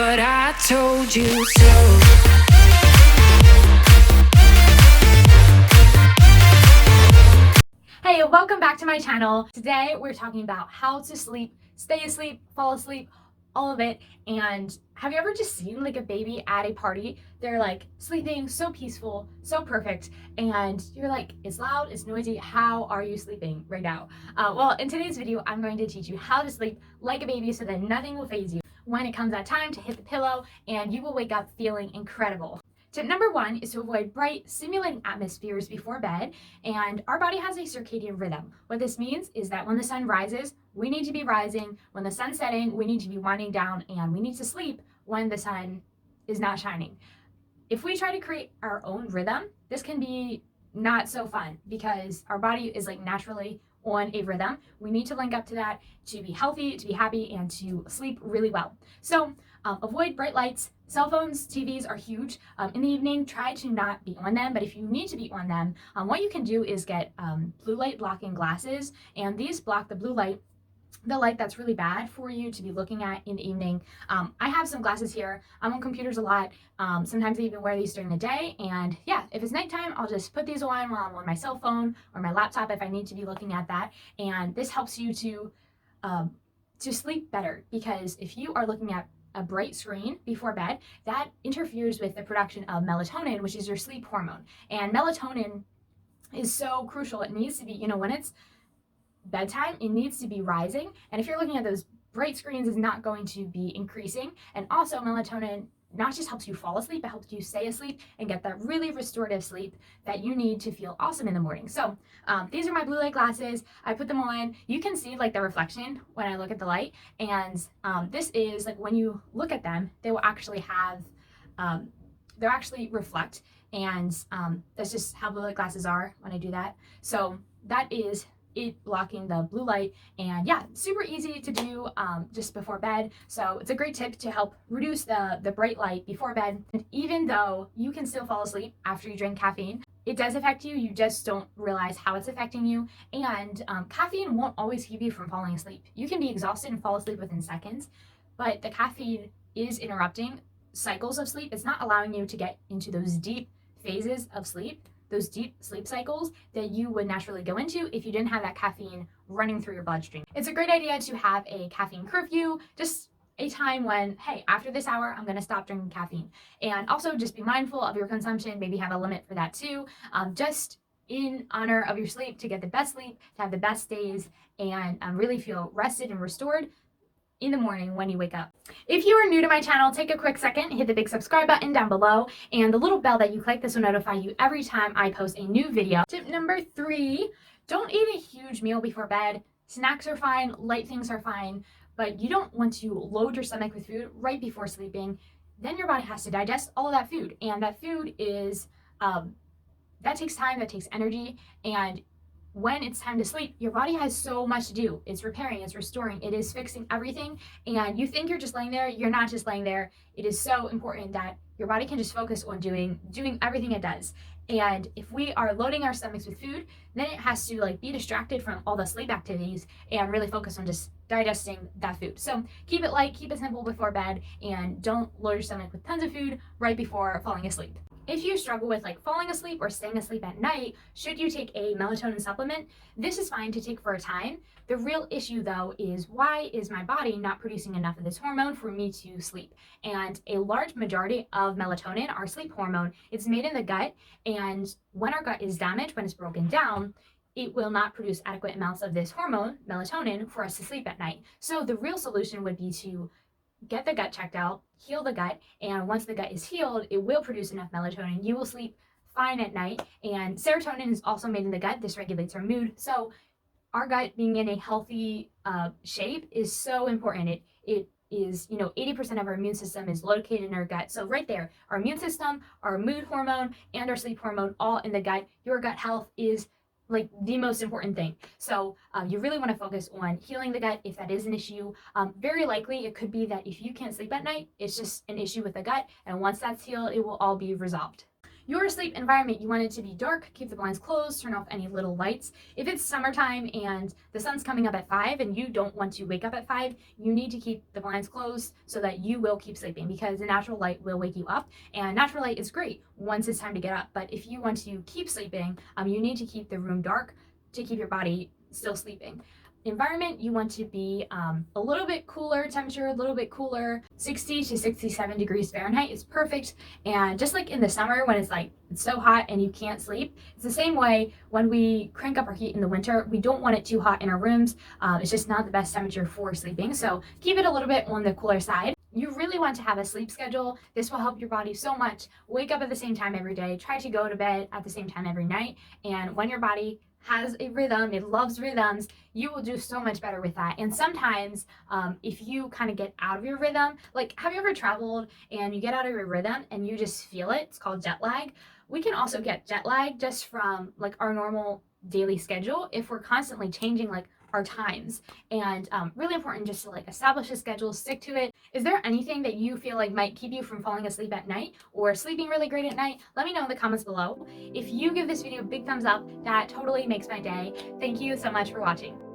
but I told you so. Hey, welcome back to my channel. Today we're talking about how to sleep, stay asleep, fall asleep, all of it. And have you ever just seen like a baby at a party? They're like sleeping so peaceful, so perfect, and you're like, it's loud, it's noisy, how are you sleeping right now? Well, in today's video, I'm going to teach you how to sleep like a baby so that nothing will faze you when it comes that time to hit the pillow, and you will wake up feeling incredible. Tip number one is to avoid bright, stimulating atmospheres before bed, and our body has a circadian rhythm. What this means is that when the sun rises, we need to be rising. When the sun's setting, we need to be winding down, and we need to sleep when the sun is not shining. If we try to create our own rhythm, this can be not so fun because our body is like naturally on a rhythm. We need to link up to that to be healthy, to be happy, and to sleep really well. So avoid bright lights. Cell phones, TVs are huge. In the evening, try to not be on them, but if you need to be on them, what you can do is get blue light blocking glasses, and these block the blue light, the light that's really bad for you to be looking at in the evening. I have some glasses here. I'm on computers a lot. Sometimes I even wear these during the day. And yeah, if it's nighttime, I'll just put these on while I'm on my cell phone or my laptop if I need to be looking at that. And this helps you to sleep better, because if you are looking at a bright screen before bed, that interferes with the production of melatonin, which is your sleep hormone. And melatonin is so crucial. It needs to be, when it's bedtime, it needs to be rising. And if you're looking at those bright screens, it's not going to be increasing. And also melatonin not just helps you fall asleep, it helps you stay asleep and get that really restorative sleep that you need to feel awesome in the morning. So these are my blue light glasses. I put them on. You can see like the reflection when I look at the light. And this is like when you look at them, they will actually have, they'll actually reflect. And that's just how blue light glasses are when I do that. So that is it blocking the blue light. And yeah, super easy to do just before bed. So it's a great tip to help reduce the bright light before bed. And even though you can still fall asleep after you drink caffeine, it does affect you. You just don't realize how it's affecting you. And caffeine won't always keep you from falling asleep. You can be exhausted and fall asleep within seconds, but the caffeine is interrupting cycles of sleep. It's not allowing you to get into those deep phases of sleep, those deep sleep cycles that you would naturally go into if you didn't have that caffeine running through your bloodstream. It's a great idea to have a caffeine curfew, just a time when, hey, after this hour, I'm going to stop drinking caffeine. And also just be mindful of your consumption, maybe have a limit for that too, just in honor of your sleep, to get the best sleep, to have the best days, and really feel rested and restored in the morning when you wake up. If you are new to my channel, take a quick second, hit the big subscribe button down below and the little bell that you click. This will notify you every time I post a new video. Tip number 3, don't eat a huge meal before bed. Snacks are fine, light things are fine, but you don't want to load your stomach with food right before sleeping. Then your body has to digest all of that food, and that food is, that takes time, that takes energy, and when it's time to sleep, your body has so much to do. It's repairing, it's restoring, it is fixing everything. And you think you're just laying there, you're not just laying there. It is so important that your body can just focus on doing everything it does. And if we are loading our stomachs with food, then it has to like be distracted from all the sleep activities and really focus on just digesting that food. So keep it light, keep it simple before bed, and don't load your stomach with tons of food right before falling asleep. If you struggle with like falling asleep or staying asleep at night, should you take a melatonin supplement? This is fine to take for a time. The real issue though is, why is my body not producing enough of this hormone for me to sleep? And a large majority of melatonin, our sleep hormone, it's made in the gut, and when our gut is damaged, when it's broken down, it will not produce adequate amounts of this hormone, melatonin, for us to sleep at night. So the real solution would be to get the gut checked out, heal the gut, and once the gut is healed, it will produce enough melatonin. You will sleep fine at night. And serotonin is also made in the gut. This regulates our mood. So our gut being in a healthy shape is so important. It is, 80% of our immune system is located in our gut. So right there, our immune system, our mood hormone, and our sleep hormone all in the gut. Your gut health is like the most important thing. So you really want to focus on healing the gut if that is an issue. Very likely it could be that if you can't sleep at night, it's just an issue with the gut. And once that's healed, it will all be resolved. Your sleep environment, you want it to be dark, keep the blinds closed, turn off any little lights. If it's summertime and the sun's coming up at 5 and you don't want to wake up at 5, you need to keep the blinds closed so that you will keep sleeping, because the natural light will wake you up, and natural light is great once it's time to get up. But if you want to keep sleeping, you need to keep the room dark to keep your body still sleeping. Environment, you want to be a little bit cooler temperature, a little bit cooler. 60 to 67 degrees Fahrenheit is perfect. And just like in the summer when it's so hot and you can't sleep, it's the same way when we crank up our heat in the winter. We don't want it too hot in our rooms. It's just not the best temperature for sleeping. So keep it a little bit on the cooler side. You really want to have a sleep schedule. This will help your body so much. Wake up at the same time every day. Try to go to bed at the same time every night. And when your body has a rhythm, it loves rhythms, you will do so much better with that. And sometimes if you kind of get out of your rhythm, like have you ever traveled and you get out of your rhythm and you just feel it? It's called jet lag. We can also get jet lag just from like our normal daily schedule if we're constantly changing like our times. And really important just to like establish a schedule, stick to it. Is there anything that you feel like might keep you from falling asleep at night or sleeping really great at night? Let me know in the comments below. If you give this video a big thumbs up, that totally makes my day. Thank you so much for watching.